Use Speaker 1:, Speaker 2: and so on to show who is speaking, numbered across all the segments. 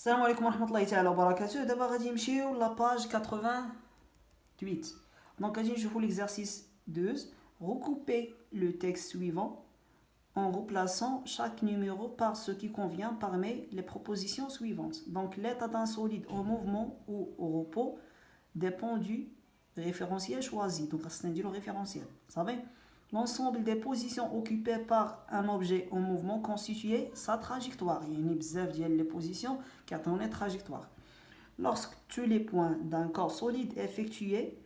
Speaker 1: Salam alaikum wa rahmatullahi ta'ala wa barakatuh. D'abord, غادي نمشيو la page 88. Donc, غادي نشوفو l'exercice 2. Recoupez le texte suivant en replaçant chaque numéro par ce qui convient parmi les propositions suivantes. Donc, l'état d'un solide en mouvement ou au repos dépend du référentiel choisi. Donc, c'est le référentiel. Vous savez, l'ensemble des positions occupées par un objet en mouvement constituait sa trajectoire. Il y a bzaf ديال les positions qui attendent une trajectoire. Lorsque tous les points d'un corps solide effectuaient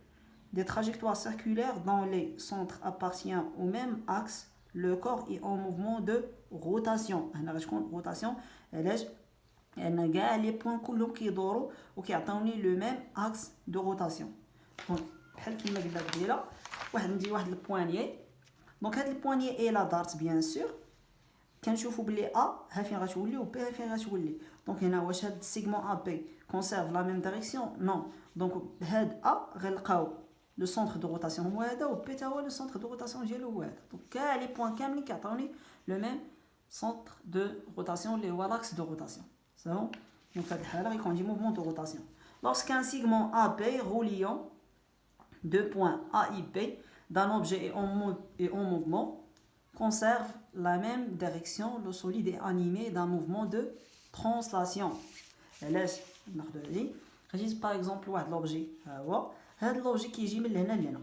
Speaker 1: des trajectoires circulaires dont les centres appartiennent au même axe, le corps est en mouvement de rotation. هنا غتكون rotation علاش لان كاع لي بوين كلهم كيدوروا وكيعطيوني لو ميم اكس دو روتاسيون. دونك بحال كيما قلنا قبيله ندير واحد البوانيي. دونك هاد البوانيي اي لا دارت بيان سور كنشوفوا بلي ا ها فين غتولي و بي ها فين غتولي. دونك هنا واش هاد السيغمون ا بي كونسيرف لا ميم ديريكسيون؟ نو. دونك هاد ا غنلقاو لو سونتر دو روتاسيون هو هذا و بي تا هو لو سونتر دو روتاسيون ديالو هو هذا. دونك كاع لي بوين كاملين كيعطيوني لو ميم سونتر دو روتاسيون اللي هو لاكس دو روتاسيون. سي بون. دونك في هاد الحاله غيكون عندي موفمون دو روتاسيون. Lorsqu'un segment AB reliant deux points A et B d'un objet et en mouvement conserve la même direction, le solide est animé d'un mouvement de translation. علاش ناخذ هذه غادي par exemple واحد لوبجي ها هو هذا لوبجي كيجي من لهنا لهنا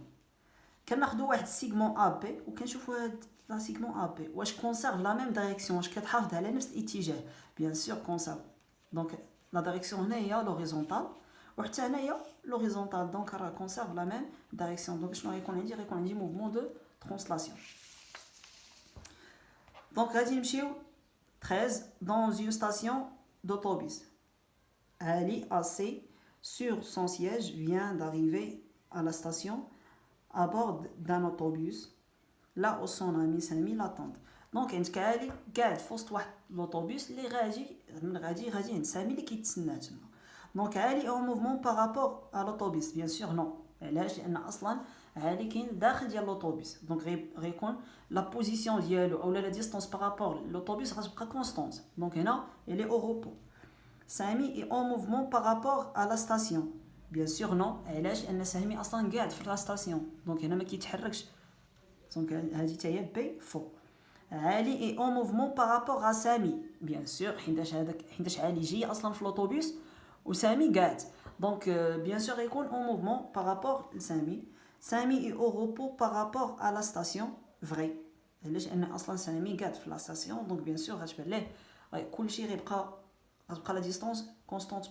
Speaker 1: كناخذوا واحد سيغمون ا بي وكنشوفوا هاد لا سيغمون ا بي واش كونسيرف لا ميم دايريكسيون واش كتحافظ على نفس الاتجاه بيان سور كونسيرف. دونك لا دايريكسيون هنا هي لوريزونتال وحتى هنايا لوريزونتال دونك راه كونسيرف لا ميم دايريكسيون. دونك شنو غيكون عندي موفمون دو ترانسلاسيون. دونك غادي نمشيو 13 dans une station d'autobus. Ali assis sur son siège vient d'arriver à la station à bord d'un autobus là où son ami Sami l'attend. دونك عندك علي قاعد في وسط واحد لوطوبيس اللي غادي عند سامي اللي كيتسناه تما. دونك علي او موفمون بارابور ا لوطوبيس بيان سور نو. علاش؟ لان اصلا علي كاين داخل ديال لوطوبيس. دونك غيكون لا بوزيسيون ديالو اولا لا ديستونس بارابور لوطوبيس غتبقى كونستونت. دونك هنا الي او روبو. سامي اي او موفمون بارابور ا لا ستاسيون بيان سور نو. علاش؟ لان سامي اصلا قاعد في لا ستاسيون دونك هنا ما كيتحركش. دونك هذه حتى هي بي فو. علي اي او موفمون بارابور ا سامي بيان سور حيتاش علي جاي اصلا في لوطوبيس وسامي قاعد. دونك بيان سور غيكون او موفمون بارابور لسامي. سامي اي او روبو بارابور ا لا ستاسيون فري. علاش؟ لان اصلا سامي قاعد في لا ستاسيون دونك بيان سور غتبان ليه كلشي غتبقى لا ديستونس كونستونت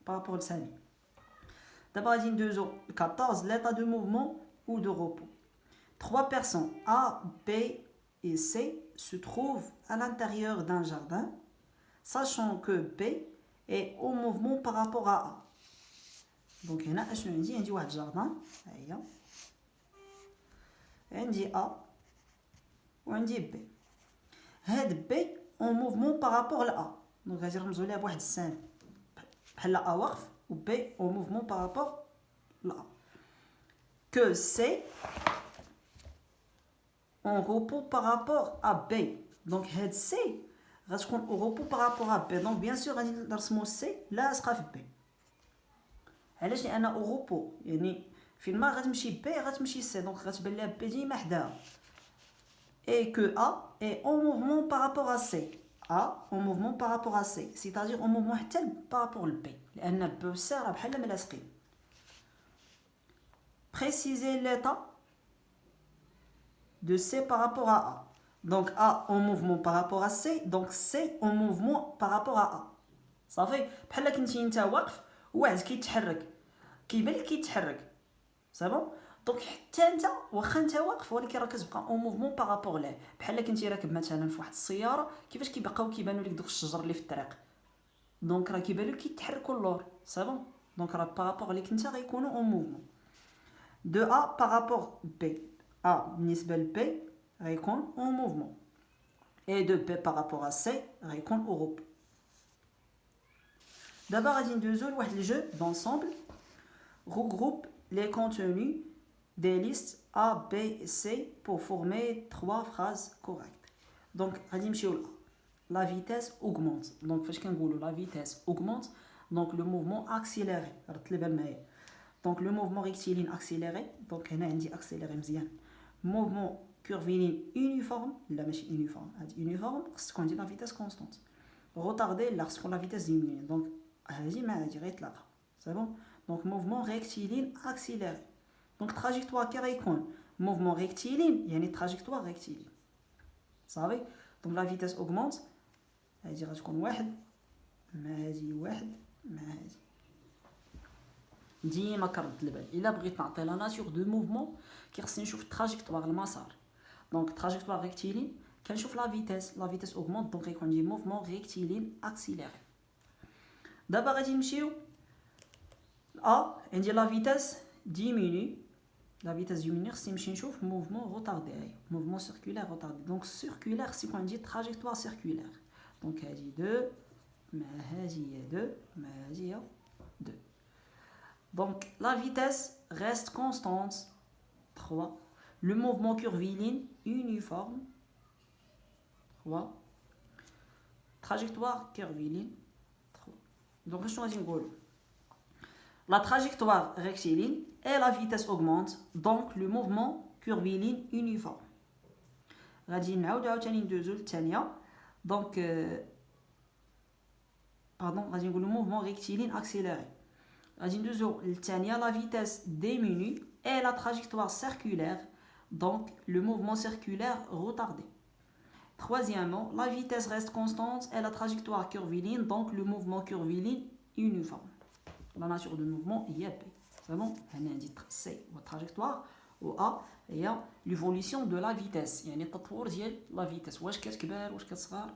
Speaker 1: بارابور لسامي. دابا غادي ندوزو 14 l'état de mouvement ou de repos. Trois personnes A, B et C se trouvent à l'intérieur d'un jardin, sachant que B est au mouvement par rapport à A. Donc هنا اشنو عندي واحد جاردان ها هي عندي A وعندي B. هاد B en mouvement par rapport à A. Donc غادي نرمزوا ليها بواحد السهم بحال A واقف و B en mouvement par rapport à A. Que C en repos par rapport à B. Donc هاد C غتكون au repos par rapport à B. Donc bien sûr غادي نرسمو C لاصقه في B. علاش؟ لان au repos يعني فين ما غتمشي B غتمشي C. دونك غتبان لها B ديما حداها. Et que A est en mouvement par rapport à C. A en mouvement par rapport à C. C'est-à-dire en mouvement حتى par rapport ل B. لان B و C راه بحال ملاصقين. Préciser l'état de C par rapport à A. Donc A en mouvement par rapport à C. Donc C en mouvement par rapport à A. صافي بحال كنتي انت واقف وواحد كيتحرك كيبان لك كيتحرك. سي بون. دونك حتى انت واخا انت واقف ولكن راك كتبقى اون موفمون بارابور ليه. بحال كنتي راكب مثلا في واحد السياره كيفاش كيبانوا لك دوك الشجر اللي في الطريق. دونك راه كيبان لك كيتحركوا اللور. سي بون. دونك راه بارابور ليك انت غيكونوا اون موفمون. دو ا بارابور بي. A بالنسبة ل B غيكون en mouvement et de B par rapport à C غيكون au repos. دابا غادي ندوزو لواحد الجو d'ensemble. Regroupe les contenus des listes A, B et C pour former 3 phrases correctes. Donc غادي نمشيو ل A. la vitesse augmente. Donc, la vitesse augmente, donc le mouvement accéléré. Donc, le mouvement rectiligne accéléré, donc on a dit accéléré مزيان. Mouvement curviligne uniforme, là ماشي uniforme, uniforme, c'est qu'on dit la vitesse constante. Retardé, lorsqu'on la vitesse diminue. Donc, c'est bon. Donc, mouvement rectiligne accéléré. Donc, trajectoire qui est mouvement rectiligne, il y a une trajectoire rectiligne. Vous savez? Donc, la vitesse augmente. هذه غتكون واحد مع هذه واحد مع هذه. ديما كرد البال الا بغيت نعطي لا ناتور دو موفمون كيخصني نشوف التراجيكتوار المسار. دونك تراجيكتوار ريكتيلين كنشوف لا فيتاس اوغمونت دونك غيكون عندي موفمون ريكتيلين اكسيليري. دابا غادي نمشيو عندي لا فيتاس ديميني. لا فيتاس ديميني خصني نمشي نشوف موفمون روتاردي موفمون سيركولير روتاردي. دونك سيركولير خصني يكون عندي تراجيكتوار سيركولير. دونك هذه 2 مع هذه 2 مع هذه 2. Donc, la vitesse reste constante. 3. Le mouvement curviligne uniforme. 3. Trajectoire curviligne. 3. Donc, je choisis la trajectoire rectiligne et la vitesse augmente. Donc, le mouvement curviligne uniforme. غادي نعاود عاوتاني ندوزو للثانية. Donc, غادي نقولو mouvement rectiligne accéléré. La vitesse diminue et la trajectoire circulaire, donc le mouvement circulaire retardé. Troisièmement, la vitesse reste constante et la trajectoire curviligne, donc le mouvement curviligne uniforme. La nature du mouvement est P. C'est bon? C, la trajectoire, ou A, il y a l'évolution de la vitesse. Il y a la vitesse. واش كتكبر واش كتصغر